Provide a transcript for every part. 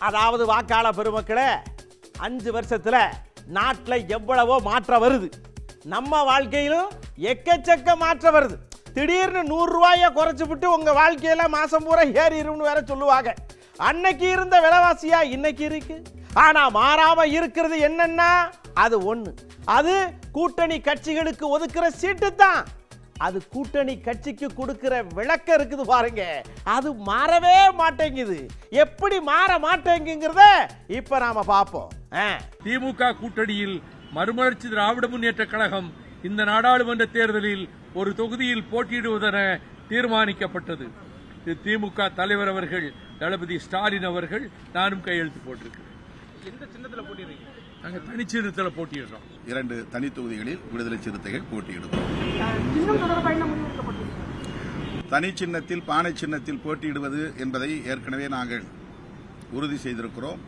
அதாவது வாக்காளர் பெருமக்களே, 5 வருஷத்துல நாட்டில் எவ்வளவோ மாற்றம் வருது. நம்ம வாழ்க்கையிலும் எக்கச்சக்க மாற்றம் வருது. திடீர்னு 100 ரூபாயை குறைச்சு விட்டு உங்க வாழ்க்கையில மாசம் பூரா ஏறிடும்னு வேற சொல்லுவாங்க. அன்னைக்கு இருந்த விலைவாசியா இன்னைக்கு இருக்கு. ஆனா மாறாம இருக்கிறது என்னன்னா அது ஒண்ணு, அது கூட்டணி கட்சிகளுக்கு ஒதுக்குற சீட்டு தான். அது கூட்டணி கட்சிக்கு கொடுக்கிற விளக்கம் இருக்குது பாருங்க, அது மாறவே மாட்டேங்குது. எப்படி மாற மாட்டேங்குங்கிறத இப்ப நாம பார்ப்போம். திமுக கூட்டணியில் மறுமலர்ச்சி திராவிட முன்னேற்ற கழகம் இந்த நாடாளுமன்ற தேர்தலில் ஒரு தொகுதியில் போட்டியிடுவதென தீர்மானிக்கப்பட்டது. திமுக தலைவர் அவர்கள் தளபதி ஸ்டாலின் அவர்கள் நானும் கையெழுத்து போட்டிருக்கிறேன். எந்த சின்னத்தில் போட்டிடுறீங்க? நாங்கள் தனிச்சின்னத்தில் போட்டியிடுறோம். 2 தனி தொகுதிகளில் விடுதலை சிறுத்தைகள் போட்டியிடுவோம். தனி சின்னத்தில் பானை சின்னத்தில் போட்டியிடுவது என்பதை ஏற்கனவே நாங்கள் உறுதி செய்திருக்கிறோம்.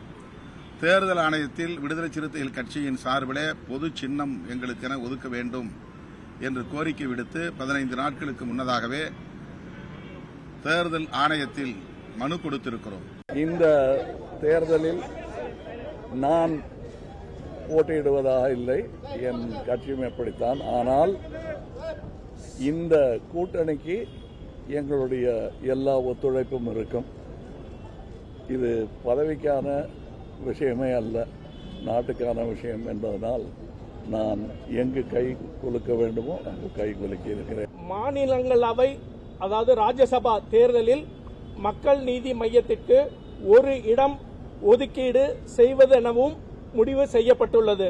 தேர்தல் ஆணையத்தில் விடுதலை சிறுத்தைகள் கட்சியின் சார்பில் பொது சின்னம் எங்களுக்கென ஒதுக்க வேண்டும் என்று கோரிக்கை விடுத்து 15 நாட்களுக்கு முன்னதாகவே தேர்தல் ஆணையத்தில் மனு கொடுத்திருக்கிறோம். இந்த தேர்தலில் நான் போட்டியிடுவதாக இல்லை, என் கட்சியும் எப்படித்தான். ஆனால் இந்த கூட்டணிக்கு எங்களுடைய எல்லா ஒத்துழைப்பும் இருக்கும். இது பதவிக்கான விஷயமே அல்ல, நாட்டுக்கான விஷயம் என்பதனால் நான் எங்கு கை குலுக்க வேண்டுமோ அங்கு கை குலுக்கி இருக்கிறேன். மாநிலங்களவை அதாவது ராஜ்யசபா தேர்தலில் மக்கள் நீதி மையத்திற்கு 1 இடம் ஒதுக்கீடு செய்வதெனவும் முடிவு செய்யப்பட்டுள்ளது.